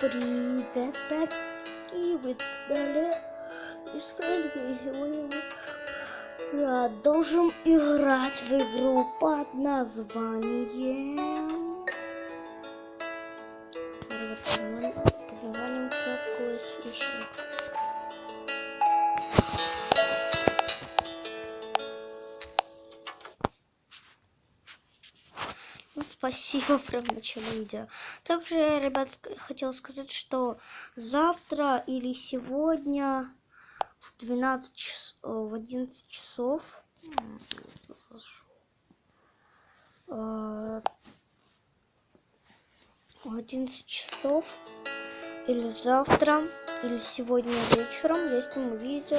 Привет, братки, вы продолжим играть в игру под названием «Какой смешок». Спасибо, прям в начале видео. Также, ребят, хотел сказать, что завтра или сегодня в 11 часов в 11 часов или завтра, или сегодня вечером я сниму видео.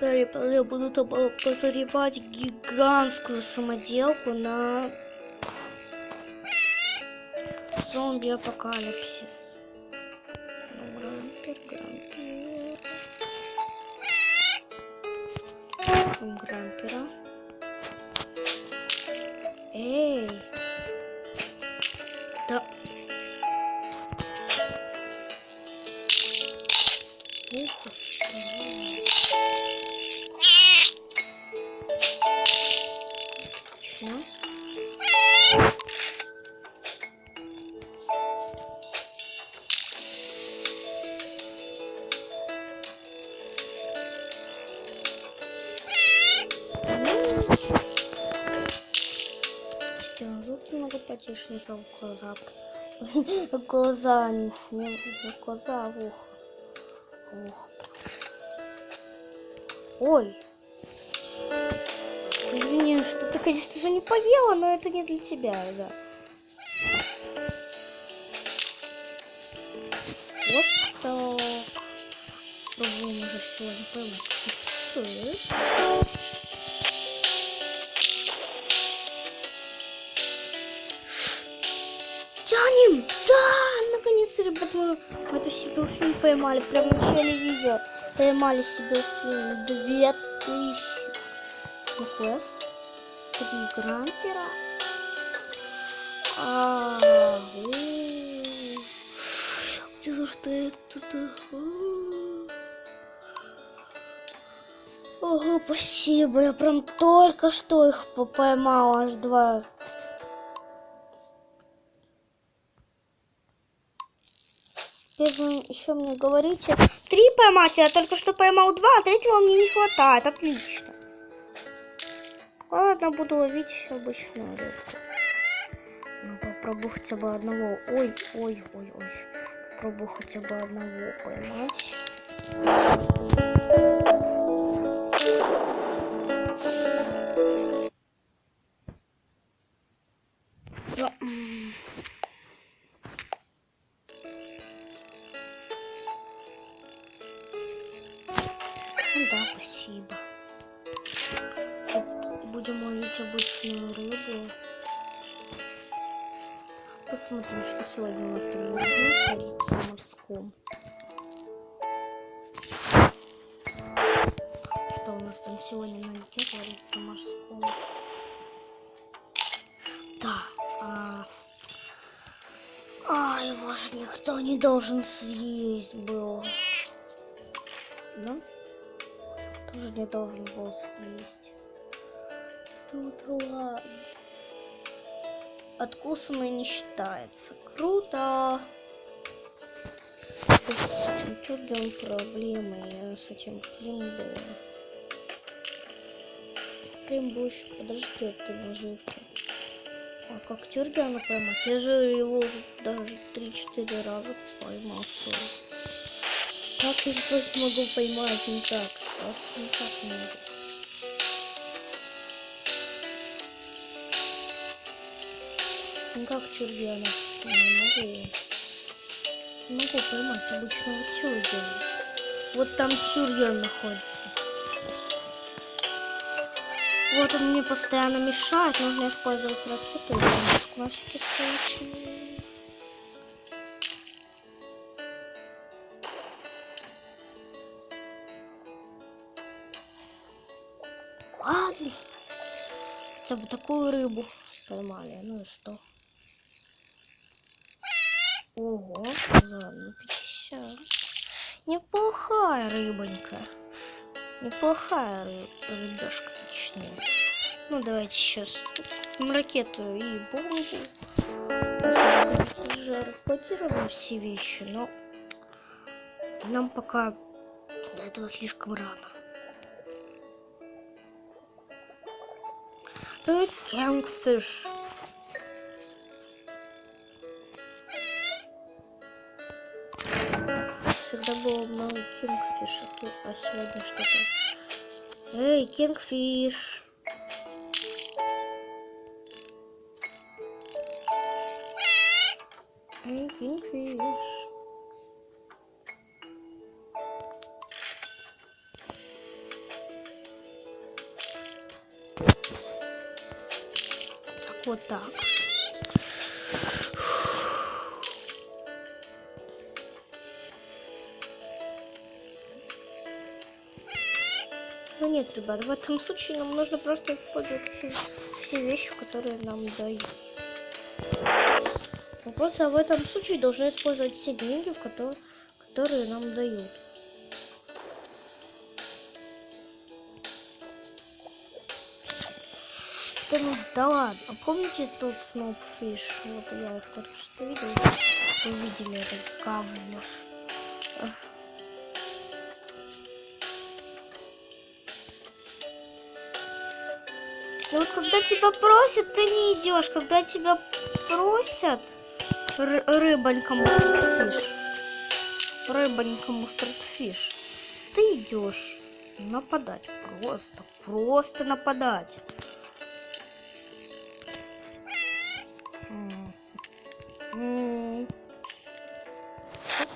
Я буду подогревать гигантскую самоделку на зомби-апокалипсис. Грампера. Эй! Да. Звук немного потише, не только глаза, не глаза, ух. Ой, извини, что ты, конечно же, не поела, но это не для тебя, да. Вот так. Пробуем уже сегодня поймать. Тянем! Да! Наконец-то, ребят, мы эту себе фильм поймали. Прямо в начале видео поймали себе фильм. 2000. Квест. 3 грампера. Где за что это? Ого, спасибо. Я прям только что их поймала. Аж 2. Еще мне говорите, 3 поймать, я только что поймал 2, а 3-го мне не хватает, отлично. Ладно, буду ловить обычную рыбку. Ну, попробую хотя бы одного. Ой. Попробую хотя бы одного поймать. Да, спасибо. Будем ловить обычную рыбу. Посмотрим, что сегодня у нас там творится в морском. Что у нас там сегодня на реке творится в морском. Да. Его же никто не должен съесть был. Да? Тоже не должен был съесть. Тут ладно. Откусанный не считается. Круто. С этим чудом проблемы. Я с этим Кримбо. Кримбуш, подожди, ты наживка. А как Тюргиана поймать? Я же его даже 3-4 раза поймал. Как я его смогу поймать? Никак. Просто никак не могу. Как Тюргиана? Не могу поймать обычного Тюргиана. Вот там Тюргиан находится. Вот он мне постоянно мешает. Нужно использовать ракету. Классики случаи. Ладно. Хотя бы такую рыбу поймали. Ну и что? Ого, ладно, 50. Неплохая рыбонька. Неплохая рыбешка, точнее. Ну, давайте сейчас ракету и бомбу. Уже разблокированы все вещи, но нам пока до этого слишком рано. Тут Kingfish. Всегда было много Kingfish, а сегодня что-то. Эй, Kingfish. Эй, Kingfish. Вот так. Ну нет, ребят, в этом случае нам нужно просто использовать все вещи, которые нам дают. Мы просто в этом случае должны использовать все деньги, которые нам дают. Да ладно, помните тот Snowfish? Вот я вот только что видел. Вы видели этот говно. Ну вот когда тебя просят, ты не идешь. Когда тебя просят рыбонька мустерфиш. Рыбонька мустерфиш. Ты идешь нападать. Просто нападать.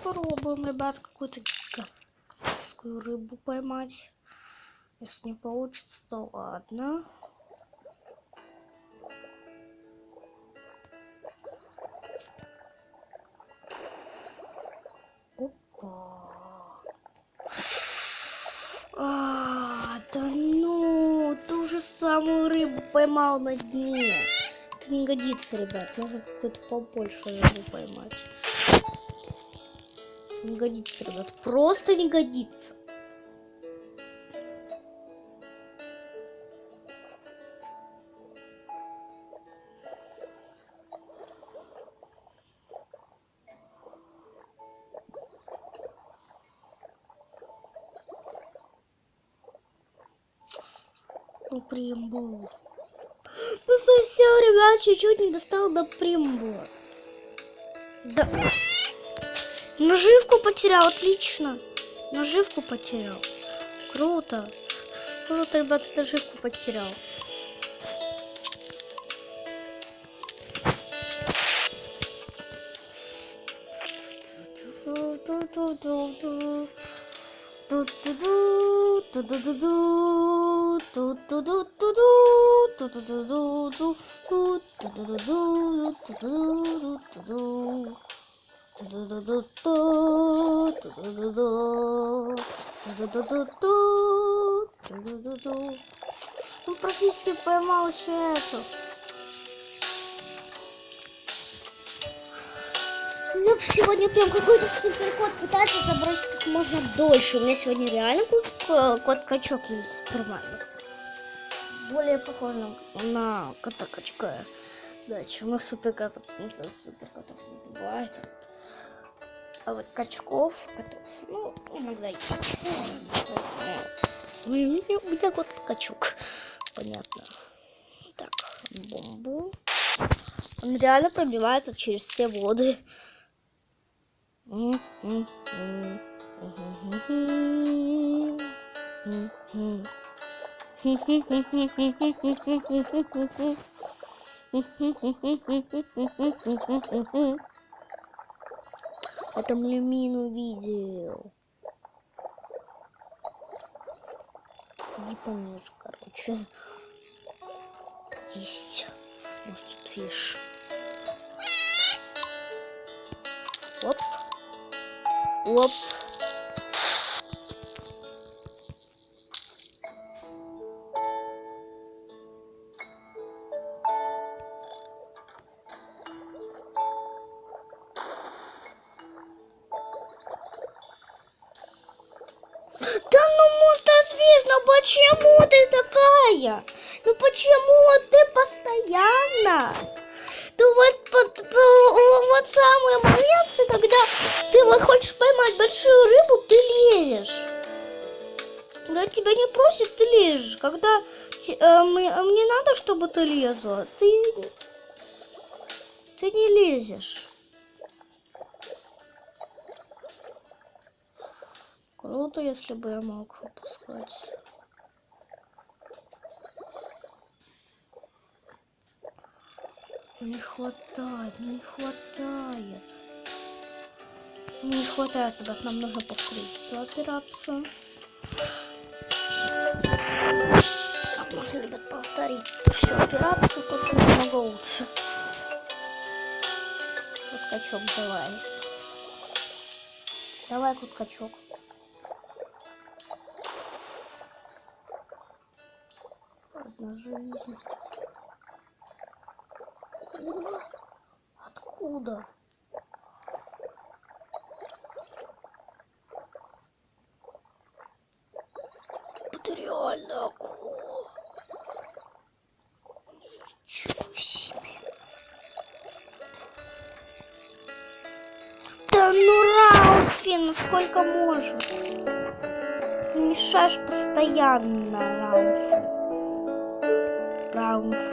Попробуем, ребят, какую-то гигантскую рыбу поймать. Если не получится, то ладно. Опа. Да ну, ту же самую рыбу поймал на дне. Это не годится, ребят. Нужно какую-то побольше рыбу поймать. Не годится, ребят. Просто не годится. Ну, примбул. Ну, совсем, ребят, чуть-чуть не достал до примбула. Да. Наживку потерял, отлично. Наживку потерял. Круто. Круто, ребят, наживку потерял. Он практически поймал еще эту. Ну, сегодня прям какой-то суперкот пытается забросить как можно дольше. У меня сегодня реально кот-качок есть нормально. Более похож на кота-качка. Да, чем на суперкота, потому что суперкотов не бывает. А вот котов, ну, иногда есть. У меня кот-качок. Понятно. Так, бомбу. Он реально пробивается через все воды. Я там люмин увидел. Иди пониже, короче. Есть. Мустерфиш. Оп. Оп. почему ты такая? Ну почему ты постоянно? Ну вот самые моменты, когда ты вот хочешь поймать большую рыбу, ты лезешь. Когда тебя не просят, ты лезешь. Когда мне надо, чтобы ты лезла, ты не лезешь. Круто, если бы я мог опускать. Не хватает, не хватает. Не хватает, ребят, нам нужно повторить эту операцию. Так, можно, ребят, повторить всю операцию, только намного лучше. Вот качок, давай. Давай, тут качок. Одна жизнь. О, откуда? Это реально акула. Ничего себе. Да ну Раунфин, сколько можно? Мешаешь постоянно, Раунфин.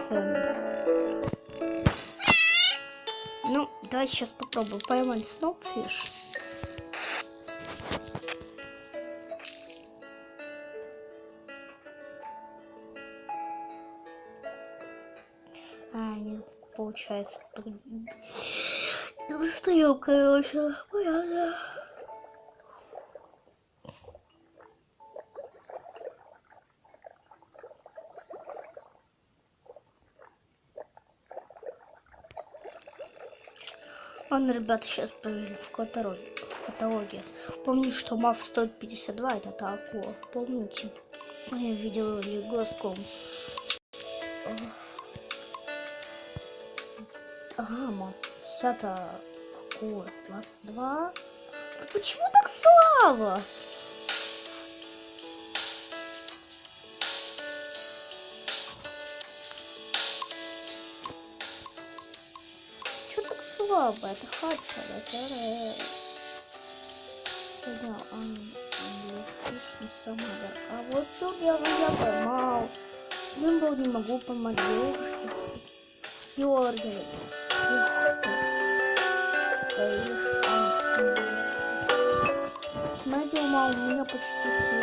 Ну, давай сейчас попробуем поймать Снопфиш. Не получается. Достаем, короче. Понятно. Ладно, ребята, сейчас проверим в каталоге. Помните, что МАФ стоит 52, это та акула. Помните? Я видел ее глазком. Ага, МАФ 10 акула 22. Да почему так слабо? Чё так слабо? Это хадшер, это самолет. А вот что я поймал. Блин, не могу поймать девушки. Георгий. Смотрите, мама, у меня почти все.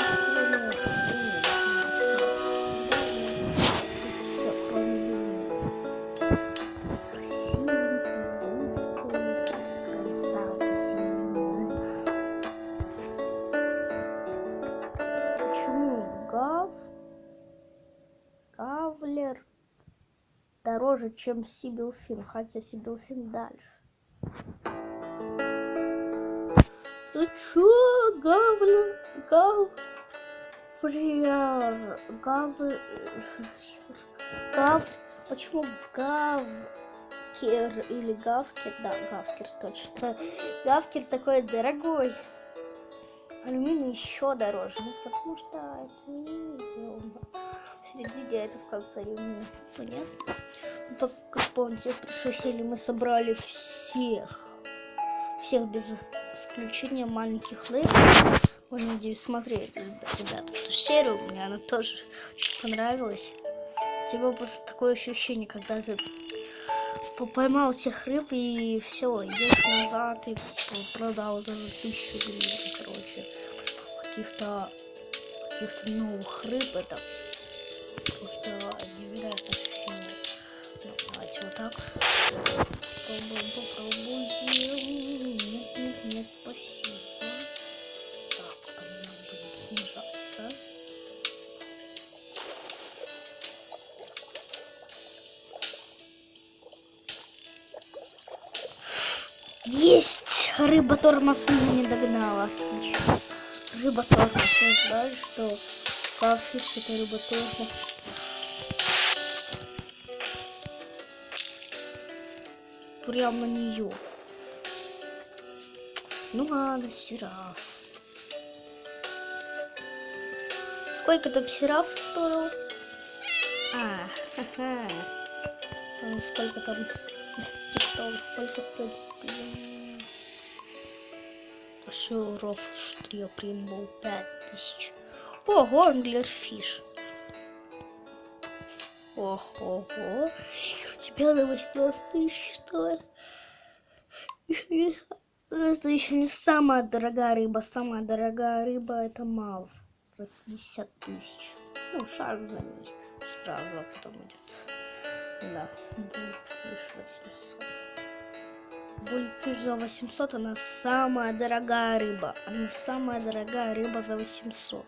Гавлер дороже, чем Сибилфин, хотя Сибилфин дальше. Ты чё, Гавлер? Почему Гавкер или Гавкер? Да, Гавкер точно. Гавкер такой дорогой. Алюминий еще дороже, потому что это не сделано. В середине, это в конце алюминия. Понятно? Как помните, в прошлой серии мы собрали всех без исключения маленьких рыб. Вот, надеюсь, смотрели, ребята, эту серию. Мне она тоже очень понравилась. Типа просто такое ощущение, когда ты поймал всех рыб и все, идешь назад и продал даже 1000 гривен, короче. Каких-то новых рыб, это просто невероятное ощущение. Давайте вот так. Попробуем. Нет, спасибо. Так, нам будет снижаться. Есть! Рыба-тормоз меня не догнала. Отлично. Рыба-тормоз. Вы знали, что Кафиш это рыба-тормоз? Прямо на нее. Ну ладно, сюда. Сколько там сираф стоил? Ха-ха. Сколько там стоит? Сколько стоит? Шуров штрих примбол 5000. Ого, англерфиш. Ого. Тебя за 18 тысяч стоит. Это еще не самая дорогая рыба. Самая дорогая рыба это мав. За 50 тысяч. Ну, шарк за ней. Сразу потом идет. Да, Bullfish 800. Bullfish за 800, она самая дорогая рыба. Она самая дорогая рыба за 800.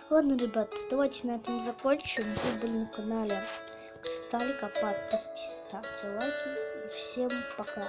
Ладно, ребят, давайте на этом закончим. Вы были на канале Кристаллика. Подписывайтесь, ставьте лайки. И всем пока.